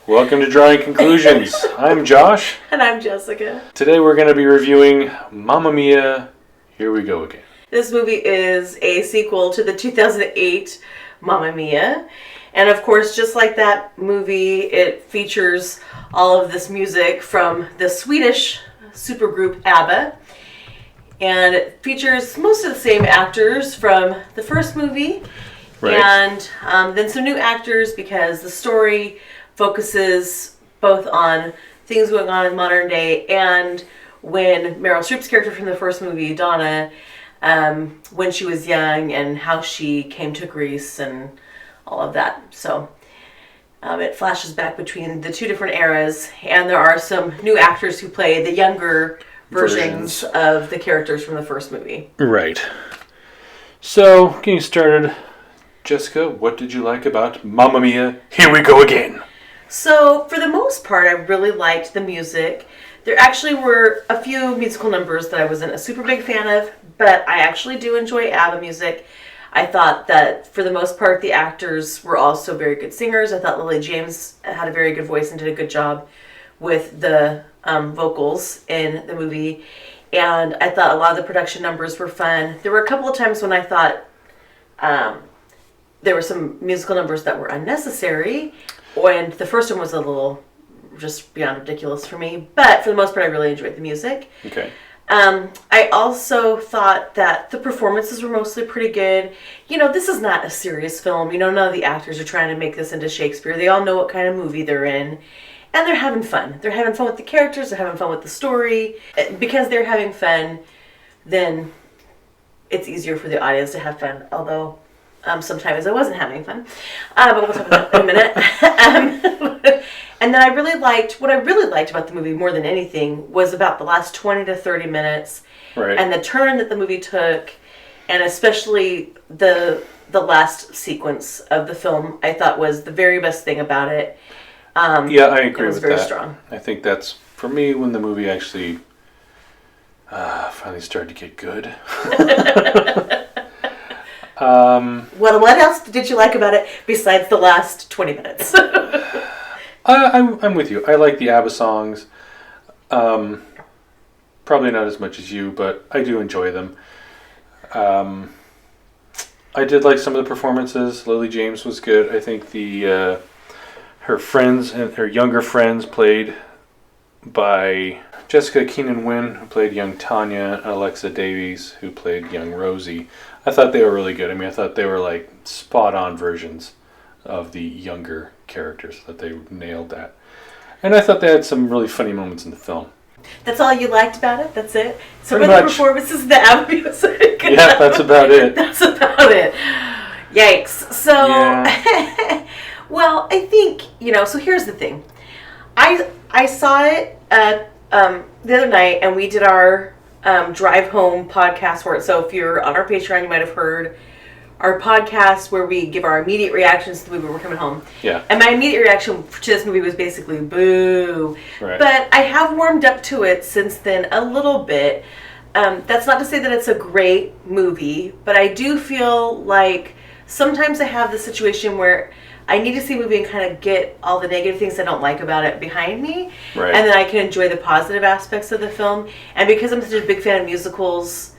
Welcome to Drawing Conclusions. I'm Josh. And I'm Jessica. Today we're going to be reviewing Mamma Mia, Here We Go Again. This movie is a sequel to the 2008 Mamma Mia. And of course, just like that movie, it features all of this music from the Swedish supergroup Abba. And it features most of the same actors from the first movie. Right. And then some new actors because the story focuses both on things going on in modern day and when Meryl Streep's character from the first movie, Donna, when she was young and how she came to Greece and all of that. So it flashes back between the two different eras, and there are some new actors who play the younger versions of the characters from the first movie. Right. So, getting started, Jessica, what did you like about Mamma Mia, Here We Go Again? So, for the most part, I really liked the music. There actually were a few musical numbers that I wasn't a super big fan of, but I actually do enjoy ABBA music. I thought that, for the most part, the actors were also very good singers. I thought Lily James had a very good voice and did a good job with the vocals in the movie. And I thought a lot of the production numbers were fun. There were a couple of times when I thought there were some musical numbers that were unnecessary. And the first one was a little just beyond ridiculous for me. But for the most part, I really enjoyed the music. Okay. I also thought that the performances were mostly pretty good. You know, this is not a serious film. You know, none of the actors are trying to make this into Shakespeare. They all know what kind of movie they're in. And they're having fun. They're having fun with the characters. They're having fun with the story. Because they're having fun, then it's easier for the audience to have fun. Although, sometimes I wasn't having fun. But we'll talk about that in a minute. And then what I really liked about the movie more than anything was about the last 20 to 30 minutes. Right. And the turn that the movie took, and especially the last sequence of the film, I thought was the very best thing about it. Yeah, I agree with that. It was very strong. I think that's, for me, when the movie actually finally started to get good. Well, what else did you like about it besides the last 20 minutes? I'm with you. I like the ABBA songs. Probably not as much as you, but I do enjoy them. I did like some of the performances. Lily James was good. I think her friends and her younger friends played by Jessica Keenan-Wynn, who played young Tanya, and Alexa Davies, who played young Rosie. I thought they were really good. I mean, I thought they were like spot-on versions of the younger characters that they nailed that. And I thought they had some really funny moments in the film. That's all you liked about it? That's it? So Pretty were the much. Performances, the ABBA music? Yeah, that's about it. That's about it. Yikes. So, yeah. Well, I think, so here's the thing. I saw it the other night, and we did our drive home podcast for it. So if you're on our Patreon, you might have heard our podcast where we give our immediate reactions to the movie when we're coming home. Yeah. And my immediate reaction to this movie was basically boo. Right. But I have warmed up to it since then a little bit. That's not to say that it's a great movie, but I do feel like sometimes I have the situation where I need to see a movie and kind of get all the negative things I don't like about it behind me. Right. And then I can enjoy the positive aspects of the film. And because I'm such a big fan of musicals,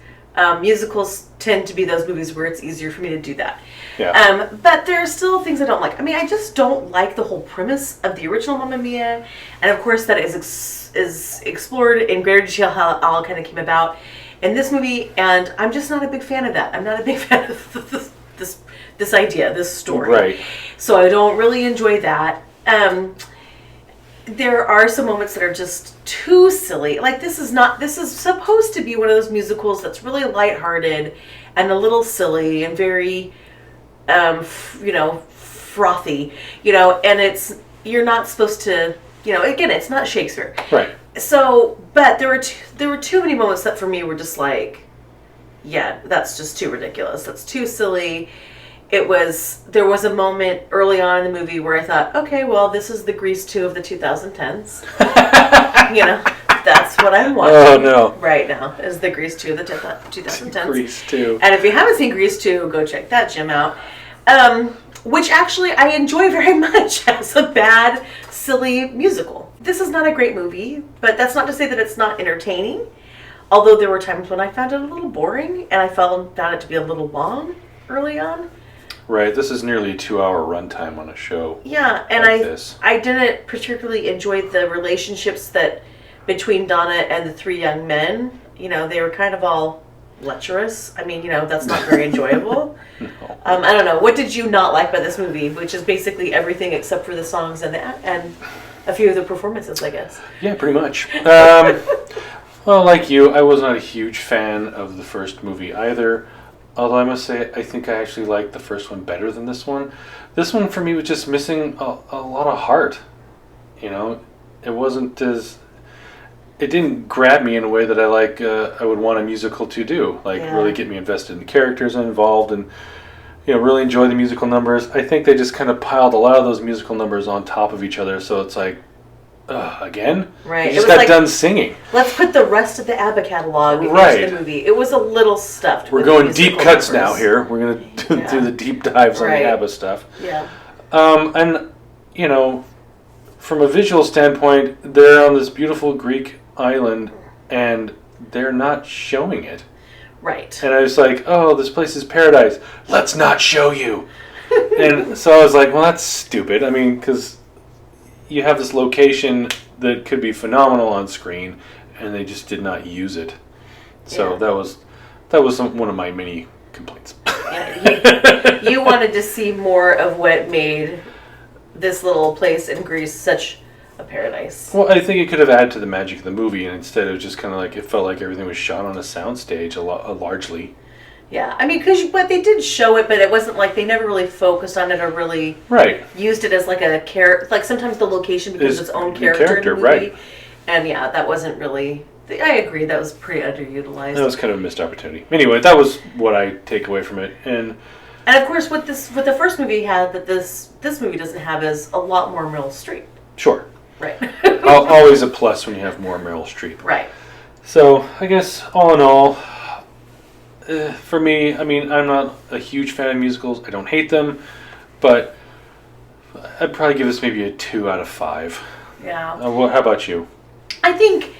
musicals tend to be those movies where it's easier for me to do that. Yeah. But there are still things I don't like. I mean, I just don't like the whole premise of the original Mamma Mia. And of course that is explored in greater detail how it all kind of came about in this movie. And I'm just not a big fan of that. I'm not a big fan of this idea, this story. Right. So I don't really enjoy that. There are some moments that are just too silly. Like this is supposed to be one of those musicals that's really lighthearted and a little silly and very, frothy, and you're not supposed to, again, it's not Shakespeare. Right. So, but there were too many moments that for me were just like, yeah, that's just too ridiculous. That's too silly. There was a moment early on in the movie where I thought, okay, well, this is the Grease 2 of the 2010s. That's what I'm watching. Oh, no. Right now is the Grease 2 of the 2010s. Grease 2. And if you haven't seen Grease 2, go check that gem out. which actually I enjoy very much as a bad, silly musical. This is not a great movie, but that's not to say that it's not entertaining. Although there were times when I found it a little boring and I found it to be a little long early on. Right, this is nearly a 2-hour runtime on a show. Yeah, and like I didn't particularly enjoy the relationships that between Donna and the three young men. You know, they were kind of all lecherous. I mean, you know, that's not very enjoyable. No. I don't know. What did you not like about this movie? Which is basically everything except for the songs and a few of the performances, I guess. Yeah, pretty much. Well, like you, I was not a huge fan of the first movie either. Although I must say, I think I actually liked the first one better than this one. This one, for me, was just missing a lot of heart. You know, it wasn't as... It didn't grab me in a way that I would want a musical to do. Like, really get me invested in the characters involved and, you know, really enjoy the musical numbers. I think they just kind of piled a lot of those musical numbers on top of each other, so it's like, again? Right. You just got done singing. Let's put the rest of the Abba catalog into the movie. It was a little stuffed. We're going deep cuts now here. We're going to do the deep dives on the Abba stuff. Yeah. And, you know, from a visual standpoint, they're on this beautiful Greek island, and they're not showing it. Right. And I was like, oh, this place is paradise. Let's not show you. And so I was like, well, that's stupid. I mean, because you have this location that could be phenomenal on screen, and they just did not use it. So that was one of my many complaints. Yeah, you wanted to see more of what made this little place in Greece such a paradise. Well, I think it could have added to the magic of the movie, and instead of just kind of like, it felt like everything was shot on a soundstage largely. Yeah, I mean, but they did show it, but it wasn't like they never really focused on it or really used it as like a character. Like sometimes the location becomes its own character in the movie. Right. And yeah, that wasn't really... I agree, that was pretty underutilized. That was kind of a missed opportunity. Anyway, that was what I take away from it. And of course, what the first movie had that this movie doesn't have is a lot more Meryl Streep. Sure. Right. Always a plus when you have more Meryl Streep. Right. So, I guess, all in all, for me, I mean, I'm not a huge fan of musicals. I don't hate them, but I'd probably give this maybe a 2 out of 5. Yeah. How about you? I think,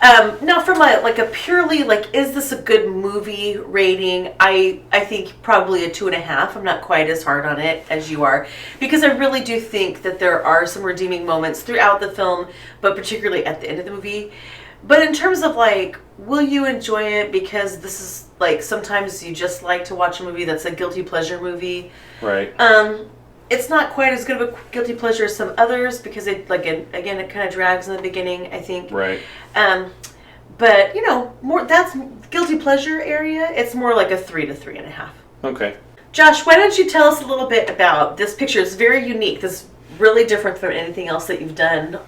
now from a purely, is this a good movie rating, I think probably a 2.5. I'm not quite as hard on it as you are, because I really do think that there are some redeeming moments throughout the film, but particularly at the end of the movie. But in terms of will you enjoy it because this is sometimes you just like to watch a movie that's a guilty pleasure movie. Right. It's not quite as good of a guilty pleasure as some others because it again it kind of drags in the beginning, I think. Right. But more that's guilty pleasure area. It's more like a 3 to 3.5. Okay. Josh, why don't you tell us a little bit about this picture? It's very unique. This is really different from anything else that you've done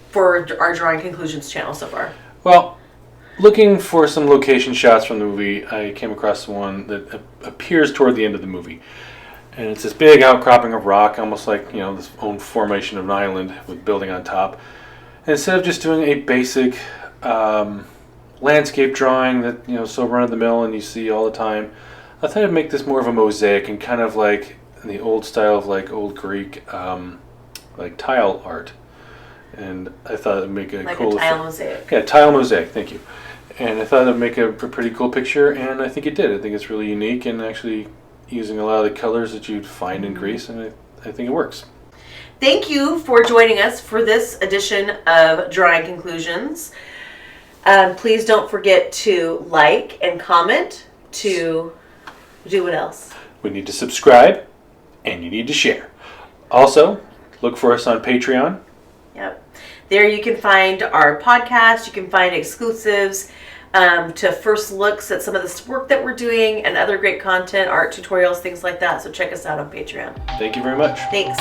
for our Drawing Conclusions channel so far. Well, looking for some location shots from the movie, I came across one that appears toward the end of the movie. And it's this big outcropping of rock, almost like, this own formation of an island with building on top. And instead of just doing a basic landscape drawing that, so run-of-the-mill and you see all the time, I thought I'd make this more of a mosaic and kind of like in the old style of old Greek, tile art. And I thought it'd make a cool... a tile mosaic. Yeah, tile mosaic, thank you. And I thought it'd make a pretty cool picture, and I think it did. I think it's really unique and actually using a lot of the colors that you'd find in Greece, and I think it works. Thank you for joining us for this edition of Drawing Conclusions. Please don't forget to like and comment, to do what else? We need to subscribe, and you need to share. Also, look for us on Patreon. Yep. There you can find our podcast, you can find exclusives to first looks at some of this work that we're doing and other great content, art tutorials, things like that. So check us out on Patreon. Thank you very much. Thanks.